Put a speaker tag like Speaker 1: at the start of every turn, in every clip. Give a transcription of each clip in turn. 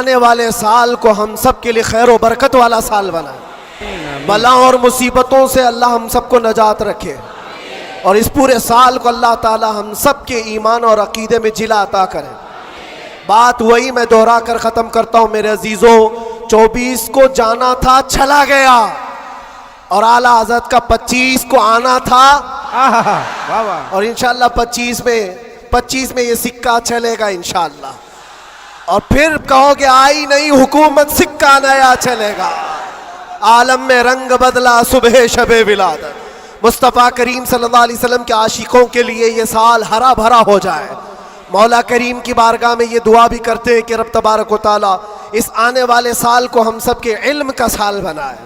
Speaker 1: आने वाले साल को हम सब के लिए खैर व बरकत वाला साल बनाए। बला और मुसीबतों से अल्लाह हम सबको नजात रखे और इस पूरे साल को अल्लाह ताला हम सब के ईमान और अकीदे में जिला अता करें। बात वही मैं दोहरा कर ख़त्म करता हूँ मेरे अजीज़ों, 24 को जाना था चला गया और आला हज़रत का 25 को आना था और इंशाअल्लाह 25 में ये सिक्का चलेगा इंशाअल्लाह। और फिर कहोगे आई नहीं हुकूमत, सिक्का नया चलेगा। आलम में रंग बदला सुबह शबे विलादत। मुस्तफ़ा करीम सल्लल्लाहु अलैहि वसल्लम के आशिकों के लिए ये साल हरा भरा हो जाए। मौला करीम की बारगाह में ये दुआ भी करते हैं कि रब तबारक व तआला इस आने वाले साल को हम सब के इल्म का साल बनाए,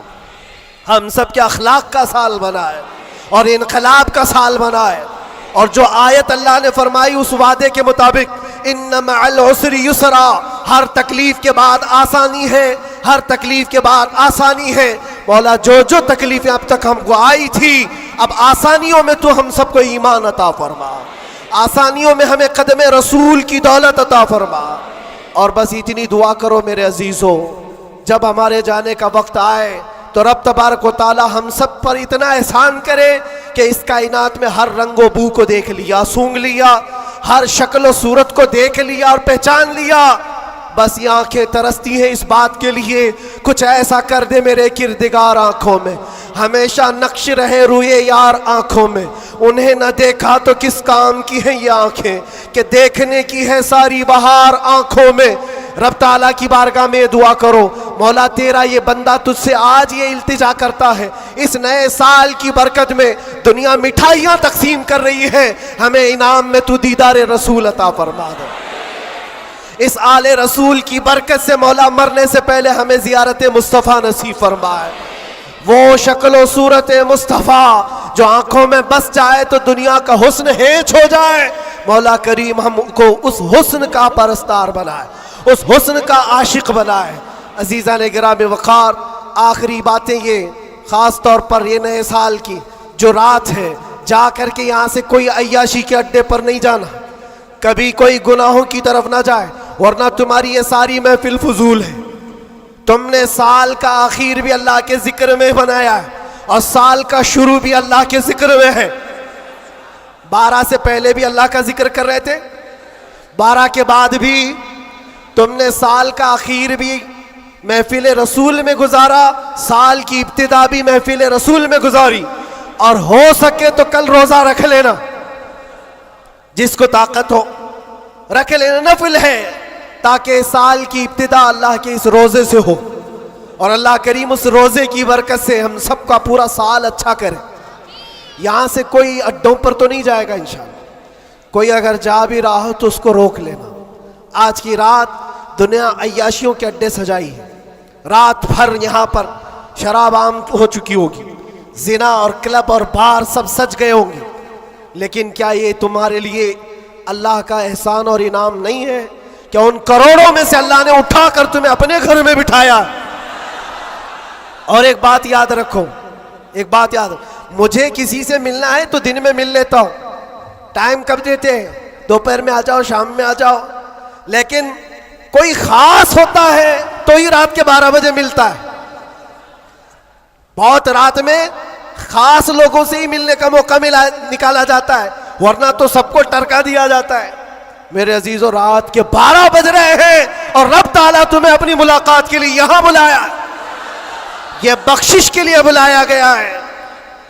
Speaker 1: हम सब के अखलाक का साल बनाए और इनकलाब का साल बनाए। और जो आयत अल्लाह ने फरमाई उस वादे के मुताबिक इन्ना मअल उसरि युसरा, हर तकलीफ के बाद आसानी है, हर तकलीफ के बाद आसानी है। मौला जो जो तकलीफें अब तक हमको आई थी, अब आसानियों में तो हम सबको ईमान अता फरमा, आसानियों में हमें कदमे रसूल की दौलत अता फरमा। और बस इतनी दुआ करो मेरे अजीज़ों, जब हमारे जाने का वक्त आए तो रब तबारक व तआला हम सब पर इतना एहसान करे कि इस कायनात में हर रंगो बू को देख लिया, सूंघ लिया, हर शक्ल सूरत को देख लिया और पहचान लिया। बस ये आंखें तरसती हैं इस बात के लिए कुछ ऐसा कर दे मेरे किरदिगार आंखों में, हमेशा नक्श रहे रुए यार आंखों में। उन्हें न देखा तो किस काम की है ये आंखें कि देखने की है सारी बहार आंखों में। रब ताला की बारगाह में दुआ करो, मौला तेरा ये बंदा तुझसे आज ये इल्तिजा करता है, इस नए साल की बरकत में दुनिया मिठाइयाँ तकसीम कर रही है, हमें इनाम में तू दीदार रसूल अता फरमा दे। इस आले रसूल की बरकत से मौला मरने से पहले हमें ज़ियारत मुस्तफ़ा नसीब फरमाए। वो शक्ल सूरत मुस्तफ़ा जो आंखों में बस जाए तो दुनिया का हुस्न हेच हो जाए। मौला करीम हमको उस हुस्न का परस्तार बनाए, उस हुस्न का आशिक बनाए। अजीज़ा ने गिराम वक़ार, आखिरी बातें ये ख़ास तौर पर ये नए साल की जो रात है, जा कर के यहाँ से कोई अय्याशी के अड्डे पर नहीं जाना, कभी कोई गुनाहों की तरफ ना जाए, वरना तुम्हारी ये सारी महफिल फजूल है। तुमने साल का आखिर भी अल्लाह के जिक्र में बनाया है और साल का शुरू भी अल्लाह के जिक्र में है। 12 से पहले भी अल्लाह का जिक्र कर रहे थे, 12 के बाद भी तुमने साल का आखिर भी महफिल रसूल में गुजारा, साल की इब्तिदा भी महफिल रसूल में गुजारी। और हो सके तो कल रोजा रख लेना, जिसको ताकत हो रख लेना, नफिल है, ताकि साल की इब्तिदा अल्लाह के इस रोजे से हो और अल्लाह करीम उस रोजे की बरकत से हम सबका पूरा साल अच्छा करे। यहाँ से कोई अड्डों पर तो नहीं जाएगा इंशाअल्लाह, कोई अगर जा भी रहा हो तो उसको रोक लेना। आज की रात दुनिया अय्याशियों के अड्डे सजाई है, रात भर यहाँ पर शराब आम हो चुकी होगी, जिना और क्लब और बार सब सज गए होंगे, लेकिन क्या ये तुम्हारे लिए अल्लाह का एहसान और इनाम नहीं है? क्या उन करोड़ों में से अल्लाह ने उठाकर तुम्हें अपने घर में बिठाया? और एक बात याद रखो, एक बात याद, मुझे किसी से मिलना है तो दिन में मिल लेता हूं, टाइम कब देते हैं? दोपहर में आ जाओ, शाम में आ जाओ, लेकिन कोई खास होता है तो ही रात के 12 बजे मिलता है। बहुत रात में खास लोगों से ही मिलने का मौका निकाला जाता है, वरना तो सबको टरका दिया जाता है। मेरे अजीजों, रात के 12 बज रहे हैं और रब ताला तुम्हें अपनी मुलाकात के लिए यहां बुलाया, यह बख्शिश के लिए बुलाया गया है,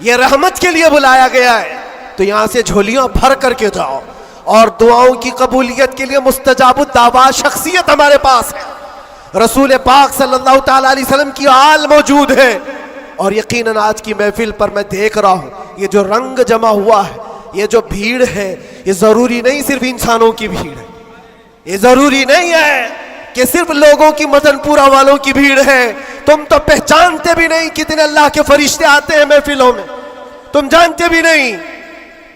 Speaker 1: यह रहमत के लिए बुलाया गया है। तो यहां से झोलियां भर करके जाओ और दुआओं की कबूलियत के लिए मुस्तजाबुद दावा शख्सियत हमारे पास है। रसूल पाक सल्लल्लाहु तआला अलैहि वसल्लम की आल मौजूद है और यकीनन आज की महफिल पर मैं देख रहा हूं, ये जो रंग जमा हुआ है, ये जो भीड़ है, ये जरूरी नहीं सिर्फ इंसानों की भीड़ है, ये जरूरी नहीं है कि सिर्फ लोगों की मदनपुरा वालों की भीड़ है। तुम तो पहचानते भी नहीं कितने अल्लाह के फरिश्ते आते हैं महफिलों में, तुम जानते भी नहीं।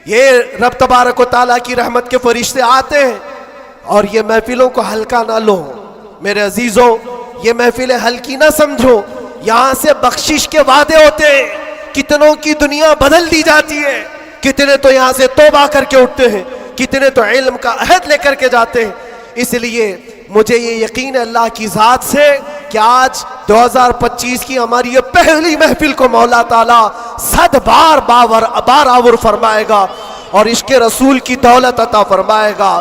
Speaker 1: ये रब तबारक व तआला की रहमत के फरिश्ते आते हैं और ये महफिलों को हल्का ना लो मेरे अजीजों, ये महफिलें हल्की ना समझो। यहाँ से बख्शिश के वादे होते हैं, कितनों की दुनिया बदल दी जाती है, कितने तो यहाँ से तौबा करके उठते हैं, कितने तो इल्म का अहद लेकर के जाते हैं। इसलिए मुझे ये यकीन है अल्लाह की ज़ात से कि आज 2025 की हमारी ये पहली महफिल को मौला ताला 100 बार बारावर फरमाएगा और इश्क़ रसूल की दौलत अता फरमाएगा।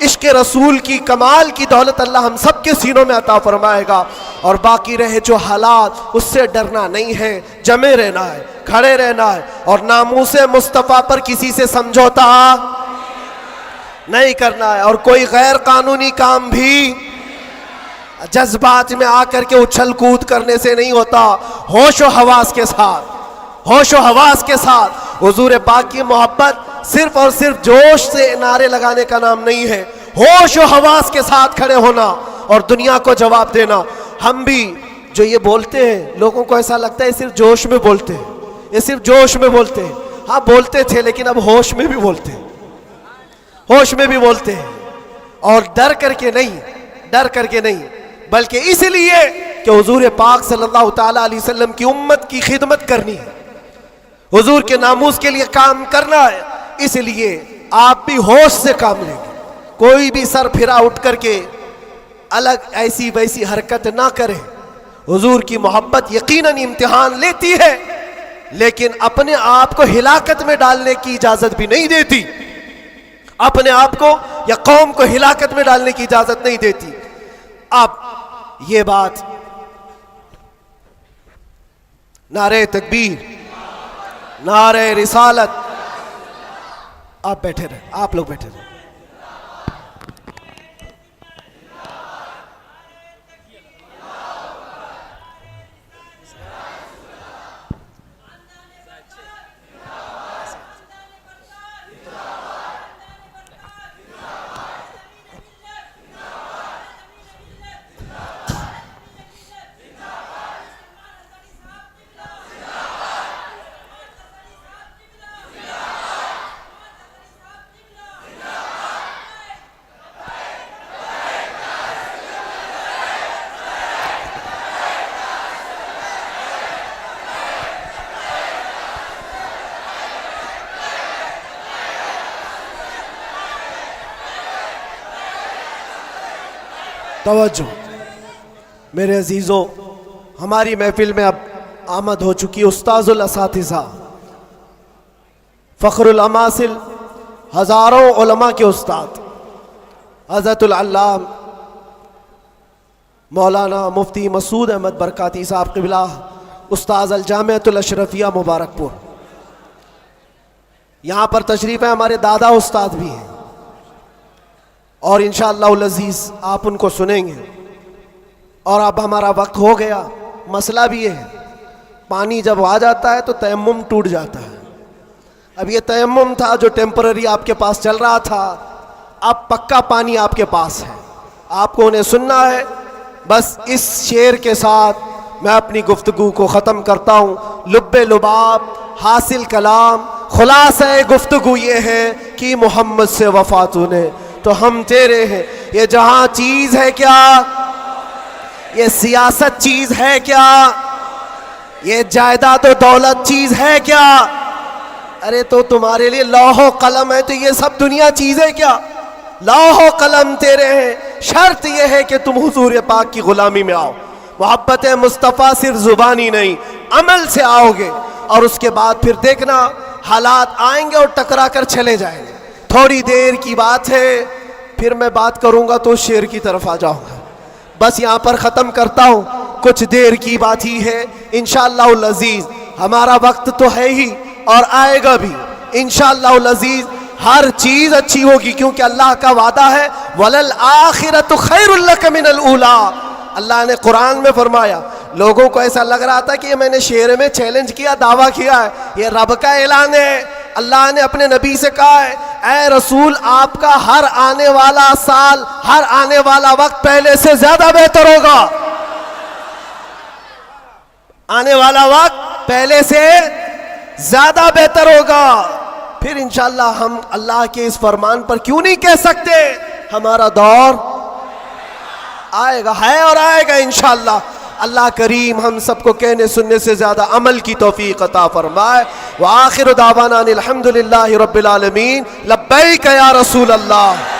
Speaker 1: इश्क़ रसूल की कमाल की दौलत अल्लाह हम सब के सीनों में अता फरमाएगा। और बाकी रहे जो हालात, उससे डरना नहीं है, जमे रहना है, खड़े रहना है और नामूसे मुस्तफ़ा पर किसी से समझौता नहीं करना है। और कोई गैर कानूनी काम भी जज्बात में आकर के उछल कूद करने से नहीं होता। होश व हवास के साथ, होश व हवास के साथ हुजूर पाक की मोहब्बत सिर्फ और सिर्फ जोश से नारे लगाने का नाम नहीं है। होश व हवास के साथ खड़े होना और दुनिया को जवाब देना। हम भी जो ये बोलते हैं, लोगों को ऐसा लगता है सिर्फ जोश में बोलते हैं, ये सिर्फ जोश में बोलते हैं। हाँ बोलते थे, लेकिन अब होश में भी बोलते हैं, होश में भी बोलते हैं। और डर करके नहीं, डर करके नहीं, बल्कि इसलिए कि हुजूर पाक सल्लल्लाहु ताला अलैहि वसल्लम की उम्मत की खिदमत करनी है, हुजूर के नामूस के लिए काम करना है। इसलिए आप भी होश से काम लेंगे, कोई भी सर फिरा उठ करके अलग ऐसी वैसी हरकत ना करें। हुजूर की मोहब्बत यकीनन इम्तिहान लेती है, लेकिन अपने आप को हिलाकत में डालने की इजाजत भी नहीं देती, अपने आप को या कौम को हिलाकत में डालने की इजाजत नहीं देती। अब ये बात, नारे तकबीर, नारे रिसालत, आप बैठे रहे, आप लोग बैठे रहे। तवज्जो मेरे अजीज़ों, हमारी महफिल में अब आमद हो चुकी उस्ताजुल असातिज़ा, फ़ख्रुल अमासिल, हज़ारों उलमा के उस्ताद हज़रतुल अल्लाम मौलाना मुफ्ती मसूद अहमद बरकाती साहब क़िबला, उस्ताद अल जामिअतुल अशरफिया मुबारकपुर। यहाँ पर तशरीफ़ है, हमारे दादा उस्ताद भी हैं और इंशाअल्लाहुल अज़ीज़ आप उनको सुनेंगे। और अब हमारा वक्त हो गया। मसला भी ये है, पानी जब आ जाता है तो तयम्मुम टूट जाता है। अब ये तयम्मुम था जो टेम्पररी आपके पास चल रहा था, अब पक्का पानी आपके पास है, आपको उन्हें सुनना है। बस इस शेर के साथ मैं अपनी गुफ्तगू को ख़त्म करता हूँ। लुब्बे लुबाब हासिल कलाम, खुलासा गुफ्तगू ये है कि मोहम्मद से वफ़ा तूने तो हम तेरे हैं। ये जहां चीज है क्या, ये सियासत चीज है क्या, ये जायदाद और दौलत चीज है क्या? अरे तो तुम्हारे लिए लौह कलम है, तो ये सब दुनिया चीज है क्या? लौह कलम तेरे हैं, शर्त यह है कि तुम हुजूर पाक की गुलामी में आओ। मोहब्बत मुस्तफ़ा सिर्फ जुबानी नहीं, अमल से आओगे और उसके बाद फिर देखना हालात आएंगे और टकरा कर चले जाएंगे। थोड़ी देर की बात है, फिर मैं बात करूंगा तो शेर की तरफ आ जाऊंगा। बस यहाँ पर ख़त्म करता हूँ, कुछ देर की बात ही है। इंशाअल्लाहुल अज़ीज़ हमारा वक्त तो है ही और आएगा भी इंशाअल्लाहुल अज़ीज़। हर चीज़ अच्छी होगी क्योंकि अल्लाह का वादा है, वलल आखिरतु खैरुल लक मिनल ऊला। अल्लाह ने कुरान में फरमाया। लोगों को ऐसा लग रहा था कि मैंने शेर में चैलेंज किया, दावा किया है, ये रब का ऐलान है। अल्लाह ने अपने नबी से कहा है, ऐ रसूल आपका हर आने वाला साल, हर आने वाला वक्त पहले से ज्यादा बेहतर होगा। आने वाला वक्त पहले से ज्यादा बेहतर होगा। फिर इंशाअल्लाह हम अल्लाह के इस फरमान पर क्यों नहीं कह सकते, हमारा दौर आएगा, है और आएगा इंशाअल्लाह। अल्लाह करीम हम सबको कहने सुनने से ज़्यादा अमल की तौफीक अता फरमाए। व आखिर दावाना अनिल हम्दुलिल्लाहि रब्बिल आलमीन। लब्बैक या रसूल अल्लाह।